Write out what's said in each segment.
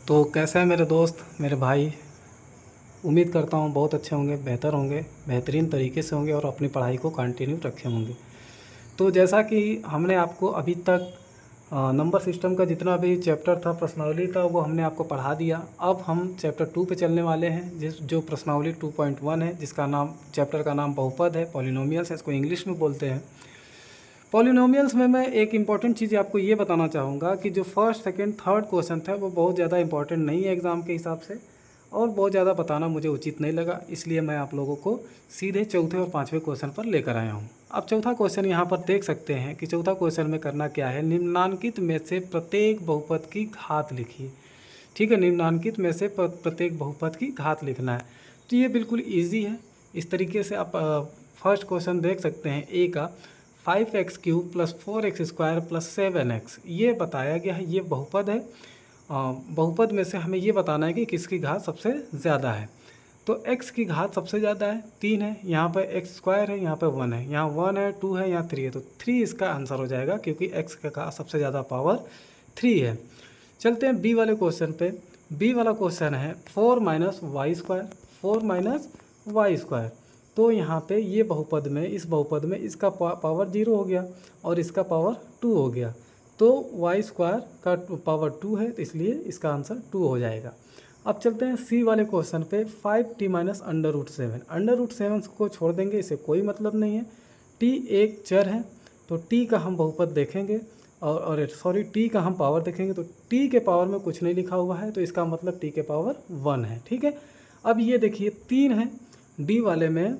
तो कैसे हैं मेरे दोस्त, मेरे भाई। उम्मीद करता हूँ बहुत अच्छे होंगे, बेहतर होंगे, बेहतरीन तरीके से होंगे और अपनी पढ़ाई को कंटिन्यू रखे होंगे। तो जैसा कि हमने आपको अभी तक नंबर सिस्टम का जितना भी चैप्टर था, प्रश्नावली था, वो हमने आपको पढ़ा दिया। अब हम चैप्टर 2 पे चलने वाले हैं, जो प्रश्नावली 2.1 है, जिसका नाम, चैप्टर का नाम बहुपद है, पॉलिनोमियल्स है, इसको इंग्लिश में बोलते हैं। पॉलिनोमियल्स में मैं एक इम्पॉर्टेंट चीज़ आपको ये बताना चाहूँगा कि जो फर्स्ट सेकंड थर्ड क्वेश्चन था वो बहुत ज़्यादा इंपॉर्टेंट नहीं है एग्ज़ाम के हिसाब से, और बहुत ज़्यादा बताना मुझे उचित नहीं लगा, इसलिए मैं आप लोगों को सीधे चौथे और पाँचवें क्वेश्चन पर लेकर आया हूँ। अब चौथा क्वेश्चन यहाँ पर देख सकते हैं कि चौथा क्वेश्चन में करना क्या है, निम्नांकित में से प्रत्येक बहुपद की घात लिखिए। ठीक है, निम्नांकित में से प्रत्येक बहुपद की घात लिखना है। तो ये बिल्कुल ईजी है। इस तरीके से आप फर्स्ट क्वेश्चन देख सकते हैं, ए का 5x³ + 4x² + 7x, ये बताया गया है, ये बहुपद है। बहुपद में से हमें ये बताना है कि किसकी घात सबसे ज़्यादा है। तो x की घात सबसे ज़्यादा है, 3 है, यहाँ पर x² है, यहाँ पर 1 है, यहाँ 1 है, 2 है, यहाँ 3 है, तो 3 इसका आंसर हो जाएगा, क्योंकि x का सबसे ज़्यादा पावर 3 है। चलते हैं बी वाले क्वेश्चन पे। बी वाला क्वेश्चन है 4 - y², 4 - y²। तो यहाँ पे ये बहुपद में, इस बहुपद में इसका पावर 0 हो गया और इसका पावर 2 हो गया, तो y² का पावर 2 है, तो इसलिए इसका आंसर 2 हो जाएगा। अब चलते हैं सी वाले क्वेश्चन पे। 5t - √7, √7 को छोड़ देंगे, इसे कोई मतलब नहीं है। t एक चर है, तो t का हम बहुपद देखेंगे, और सॉरी t का हम पावर देखेंगे, तो t के पावर में कुछ नहीं लिखा हुआ है, तो इसका मतलब t के पावर 1 है। ठीक है, अब ये देखिए 3 है, डी वाले में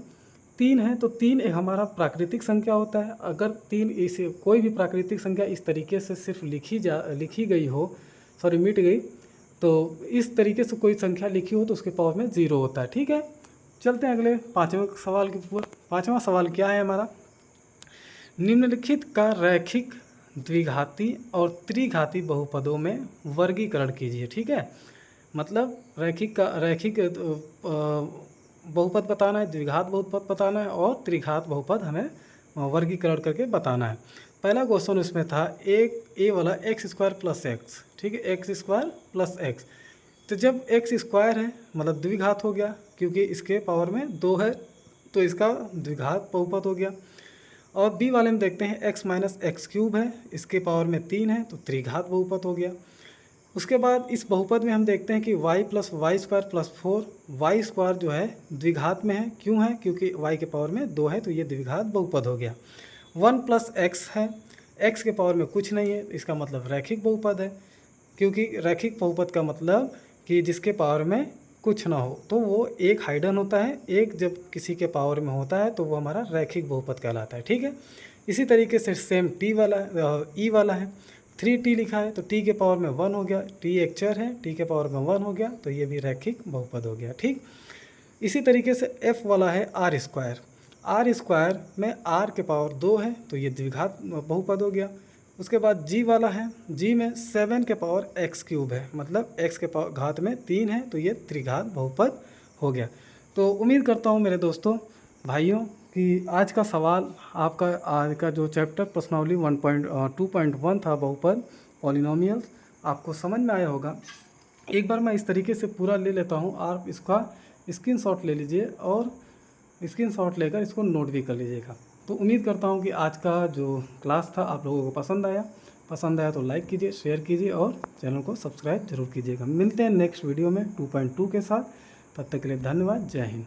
3 है, तो 3 एक हमारा प्राकृतिक संख्या होता है। अगर 3 इसे कोई भी प्राकृतिक संख्या इस तरीके से सिर्फ लिखी गई हो, सॉरी मिट गई, तो इस तरीके से कोई संख्या लिखी हो तो उसके पावर में 0 होता है। ठीक है, चलते हैं अगले पाँचवें सवाल के ऊपर। पाँचवा सवाल क्या है हमारा, निम्नलिखित का रैखिक द्विघाती और त्रिघाती बहुपदों में वर्गीकरण कीजिए। ठीक है, मतलब रैखिक बहुपद बताना है, द्विघात बहुपद बताना है, और त्रिघात बहुपद हमें वर्गीकरण करके बताना है। पहला क्वेश्चन उसमें था एक ए वाला x² + x। ठीक है, x² + x, तो जब x² है मतलब द्विघात हो गया, क्योंकि इसके पावर में 2 है, तो इसका द्विघात बहुपद हो गया। और बी वाले में देखते हैं x - x³ है, इसके पावर में 3 है, तो त्रिघात बहुपद हो गया। उसके बाद इस बहुपद में हम देखते हैं कि y + y² + 4, y² जो है द्विघात में है, क्यों है, क्योंकि y के पावर में 2 है, तो ये द्विघात बहुपद हो गया। 1 + x है, x के पावर में कुछ नहीं है, इसका मतलब रैखिक बहुपद है, क्योंकि रैखिक बहुपद का मतलब कि जिसके पावर में कुछ ना हो, तो वो एक हाइडन होता है। एक जब किसी के पावर में होता है तो वो हमारा रैखिक बहुपद कहलाता है। ठीक है, इसी तरीके से सेम टी वाला, ई वाला है, 3t लिखा है, तो t के पावर में 1 हो गया, t एक चर है, t के पावर में 1 हो गया, तो ये भी रैखिक बहुपद हो गया। ठीक, इसी तरीके से f वाला है r², r² में r के पावर 2 है, तो ये द्विघात बहुपद हो गया। उसके बाद g वाला है, g में 7 के पावर x³ है, मतलब x के पावर घात में 3 है, तो ये त्रिघात बहुपद हो गया। तो उम्मीद करता हूँ मेरे दोस्तों, भाइयों, कि आज का सवाल आपका, आज का जो चैप्टर प्रश्नावली 2.1 था, बहुपद पॉलिनोमियल्स, आपको समझ में आया होगा। एक बार मैं इस तरीके से पूरा ले लेता हूँ, आप इसका स्क्रीनशॉट ले लीजिए और स्क्रीनशॉट लेकर इसको नोट भी कर लीजिएगा। तो उम्मीद करता हूँ कि आज का जो क्लास था आप लोगों को पसंद आया तो लाइक कीजिए, शेयर कीजिए और चैनल को सब्सक्राइब जरूर कीजिएगा। मिलते हैं नेक्स्ट वीडियो में 2.2 के साथ। तब तक के लिए धन्यवाद। जय हिंद।